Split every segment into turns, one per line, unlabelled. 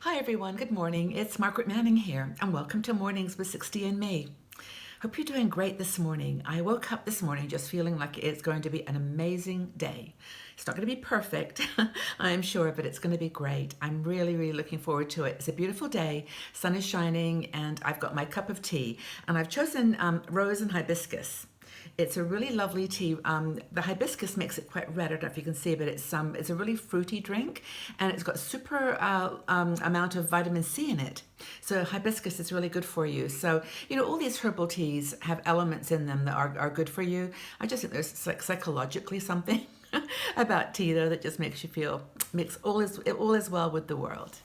Hi everyone, good morning. It's Margaret Manning here, and welcome to Mornings with 60 and Me. Hope you're doing great this morning. I woke up this morning just feeling like it's going to be an amazing day. It's not going to be perfect, I am sure, but it's going to be great. I'm really looking forward to it. It's a beautiful day, sun is shining, and I've got my cup of tea, and I've chosen rose and hibiscus. It's a really lovely tea. The hibiscus makes it quite red. I don't know if you can see, but it's a really fruity drink, and it's got super amount of vitamin C in it. So hibiscus is really good for you. So all these herbal teas have elements in them that are good for you. I just think there's like psychologically something about tea though that just makes you feel all is well with the world.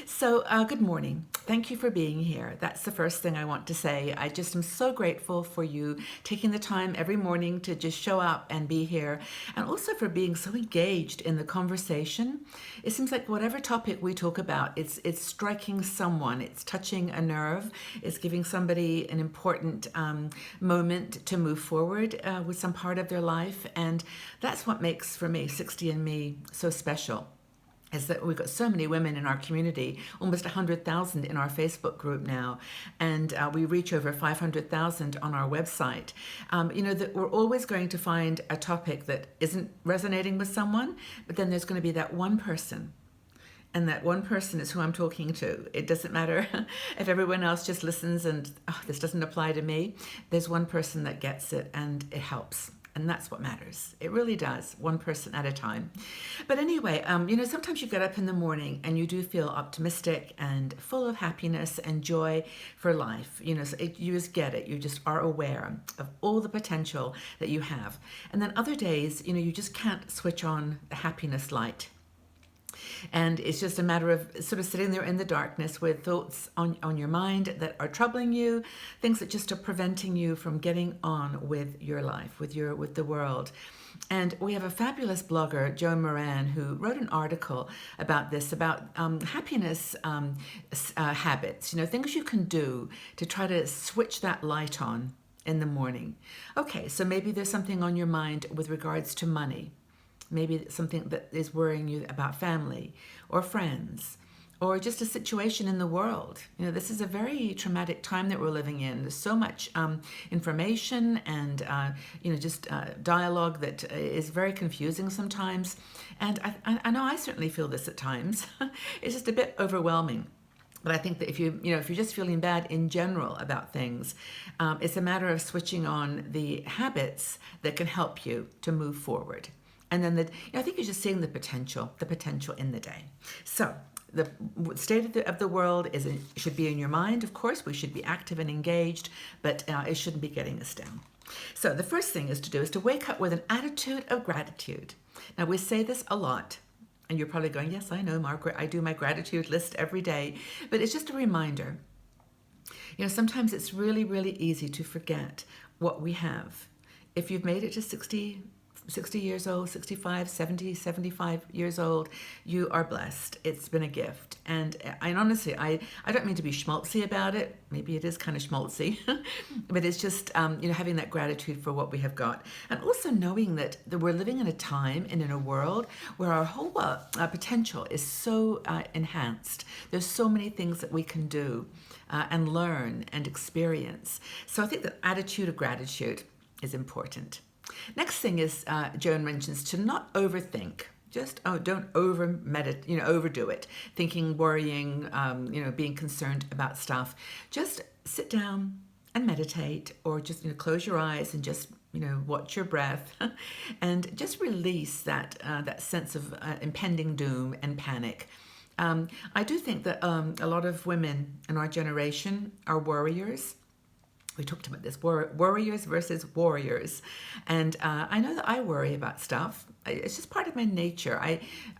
So, good morning. Thank you for being here. That's the first thing I want to say. I just am so grateful for you taking the time every morning to just show up and be here, and also for being so engaged in the conversation. It seems like whatever topic we talk about, it's striking someone, it's touching a nerve, it's giving somebody an important moment to move forward with some part of their life, and that's what makes, for me, 60 and Me so special. Is that we've got so many women in our community, almost 100,000 in our Facebook group now, and we reach over 500,000 on our website. That we're always going to find a topic that isn't resonating with someone, but then there's going to be that one person. And that one person is who I'm talking to. It doesn't matter if everyone else just listens and this doesn't apply to me. There's one person that gets it and it helps. And that's what matters. It really does, one person at a time. But anyway, sometimes you get up in the morning and you do feel optimistic and full of happiness and joy for life. You just get it. You just are aware of all the potential that you have. And then other days, you just can't switch on the happiness light. And it's just a matter of sort of sitting there in the darkness with thoughts on your mind that are troubling you, things that just are preventing you from getting on with your life, with the world. And we have a fabulous blogger, Joan Moran, who wrote an article about this, about happiness habits, things you can do to try to switch that light on in the morning. Okay, so maybe there's something on your mind with regards to money. Maybe it's something that is worrying you about family or friends or just a situation in the world. This is a very traumatic time that we're living in. There's so much information and, dialogue that is very confusing sometimes. And I know I certainly feel this at times. It's just a bit overwhelming. But I think that if you're just feeling bad in general about things, it's a matter of switching on the habits that can help you to move forward. And then I think you're just seeing the potential in the day. So the state of the world should be in your mind. Of course, we should be active and engaged, but it shouldn't be getting us down. So the first thing is to wake up with an attitude of gratitude. Now, we say this a lot, and you're probably going, yes, I know, Margaret, I do my gratitude list every day, but it's just a reminder. Sometimes it's really easy to forget what we have. If you've made it to 60 years old, 65, 70, 75 years old, you are blessed. It's been a gift. And honestly, I don't mean to be schmaltzy about it. Maybe it is kind of schmaltzy, but it's just, having that gratitude for what we have got. And also knowing that we're living in a time and in a world where our whole potential is so enhanced. There's so many things that we can do and learn and experience. So I think that attitude of gratitude is important. Next thing is, Joan mentions to not overthink. Just, don't overdo it. Thinking, worrying, being concerned about stuff. Just sit down and meditate, or just close your eyes and just watch your breath, and just release that sense of impending doom and panic. I do think that a lot of women in our generation are worriers. We talked about this, worriers versus warriors. And I know that I worry about stuff. It's just part of my nature.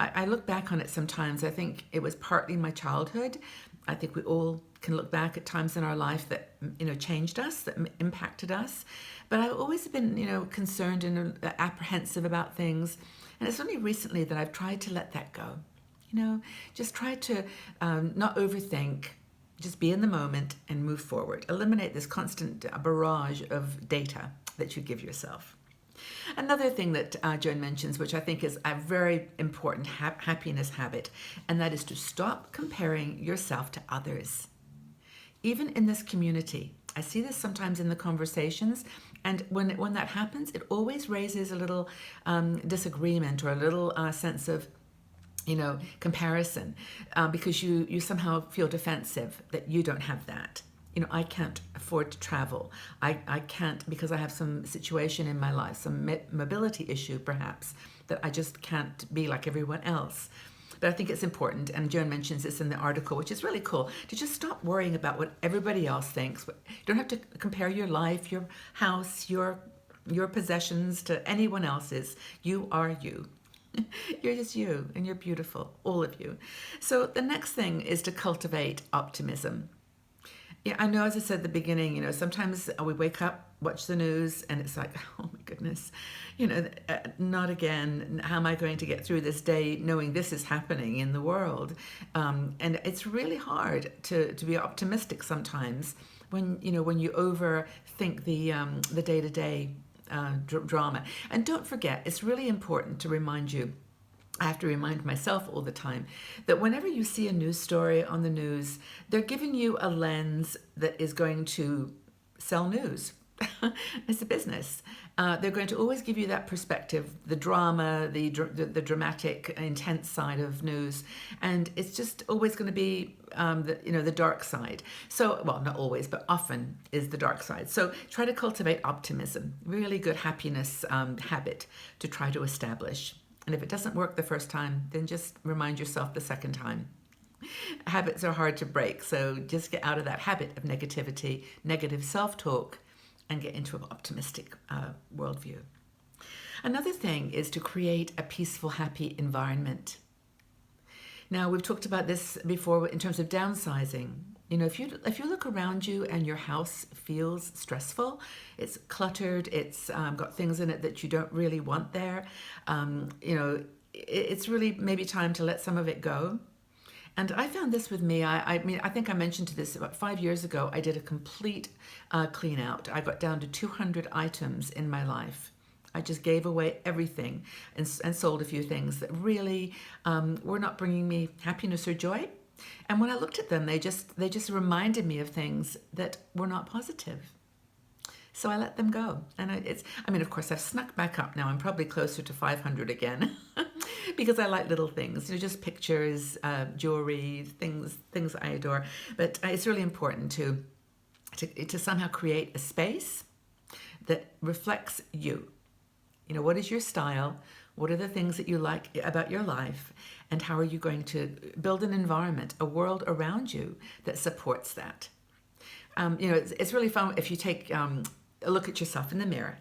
I look back on it sometimes. I think it was partly my childhood. I think we all can look back at times in our life that, changed us, that impacted us. But I've always been, concerned and apprehensive about things. And it's only recently that I've tried to let that go. Just try to not overthink. Just be in the moment and move forward. Eliminate this constant barrage of data that you give yourself. Another thing that Joan mentions, which I think is a very important happiness habit, and that is to stop comparing yourself to others. Even in this community, I see this sometimes in the conversations, and when that happens, it always raises a little disagreement or a little sense of comparison, because you somehow feel defensive that you don't have that. I can't afford to travel. I can't because I have some situation in my life, some mobility issue perhaps, that I just can't be like everyone else. But I think it's important, and Joan mentions this in the article, which is really cool, to just stop worrying about what everybody else thinks. You don't have to compare your life, your house, your possessions to anyone else's. You are you. You're just you, and you're beautiful, all of you. So the next thing is to cultivate optimism. Yeah, I know, as I said at the beginning, sometimes we wake up, watch the news, and it's like, oh my goodness, not again. How am I going to get through this day knowing this is happening in the world? And it's really hard to be optimistic sometimes when you overthink the day-to-day drama. And don't forget, it's really important to remind you, I have to remind myself all the time, that whenever you see a news story on the news, they're giving you a lens that is going to sell news. It's a business. They're going to always give you that perspective, the drama, the dramatic, intense side of news, and it's just always going to be the dark side. So, well, not always, but often is the dark side. So try to cultivate optimism, really good happiness habit to try to establish. And if it doesn't work the first time, then just remind yourself the second time. Habits are hard to break, so just get out of that habit of negativity, negative self-talk, and get into an optimistic worldview. Another thing is to create a peaceful, happy environment. Now, we've talked about this before in terms of downsizing. If you look around you and your house feels stressful, it's cluttered, it's got things in it that you don't really want there, it's really maybe time to let some of it go. And I found this with me. I mean, I think I mentioned this about 5 years ago. I did a complete clean out. I got down to 200 items in my life. I just gave away everything and sold a few things that really were not bringing me happiness or joy. And when I looked at them, they just reminded me of things that were not positive. So I let them go. And of course, I've snuck back up now. I'm probably closer to 500 again because I like little things, just pictures, jewelry, things I adore. But it's really important to somehow create a space that reflects you. What is your style? What are the things that you like about your life? And how are you going to build an environment, a world around you that supports that? It's really fun if you take a look at yourself in the mirror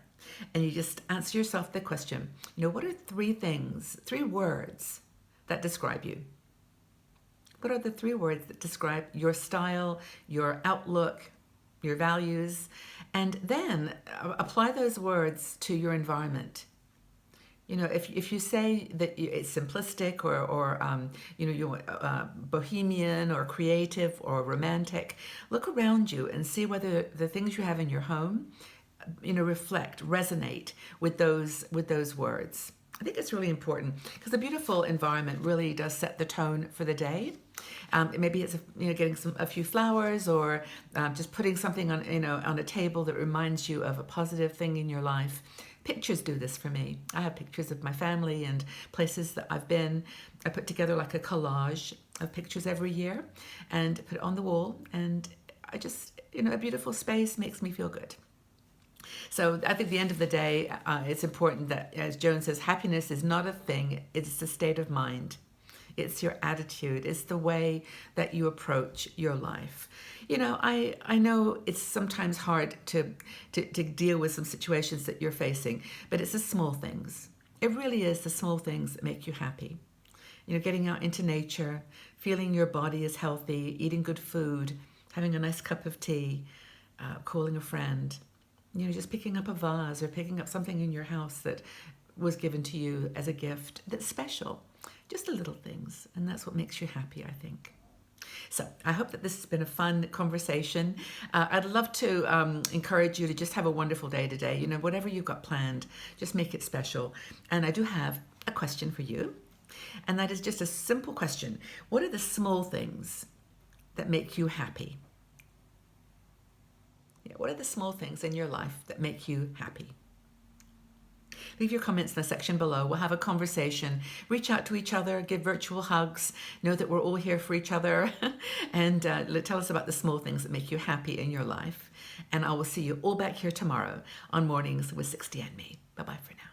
and you just answer yourself the question, what are 3 words that describe you? What are the 3 words that describe your style, your outlook, your values? And then apply those words to your environment. If you say that it's simplistic or you're bohemian or creative or romantic, look around you and see whether the things you have in your home, resonate with those words. I think it's really important because a beautiful environment really does set the tone for the day. Maybe it's getting a few flowers or just putting something on a table that reminds you of a positive thing in your life. Pictures do this for me. I have pictures of my family and places that I've been. I put together like a collage of pictures every year and put it on the wall. And I just, a beautiful space makes me feel good. So I think at the end of the day, it's important that, as Joan says, happiness is not a thing. It's a state of mind. It's your attitude. It's the way that you approach your life. I know it's sometimes hard to deal with some situations that you're facing, but it's the small things. It really is the small things that make you happy. Getting out into nature, feeling your body is healthy, eating good food, having a nice cup of tea, calling a friend, just picking up a vase or picking up something in your house that was given to you as a gift that's special. Just the little things, and that's what makes you happy, I think. So I hope that this has been a fun conversation. I'd love to encourage you to just have a wonderful day today. You know, whatever you've got planned, just make it special. And I do have a question for you, and that is just a simple question. What are the small things that make you happy? Yeah, what are the small things in your life that make you happy? Leave your comments in the section below. We'll have a conversation. Reach out to each other, give virtual hugs. Know that we're all here for each other. And tell us about the small things that make you happy in your life. And I will see you all back here tomorrow on Mornings with 60 and Me. Bye-bye for now.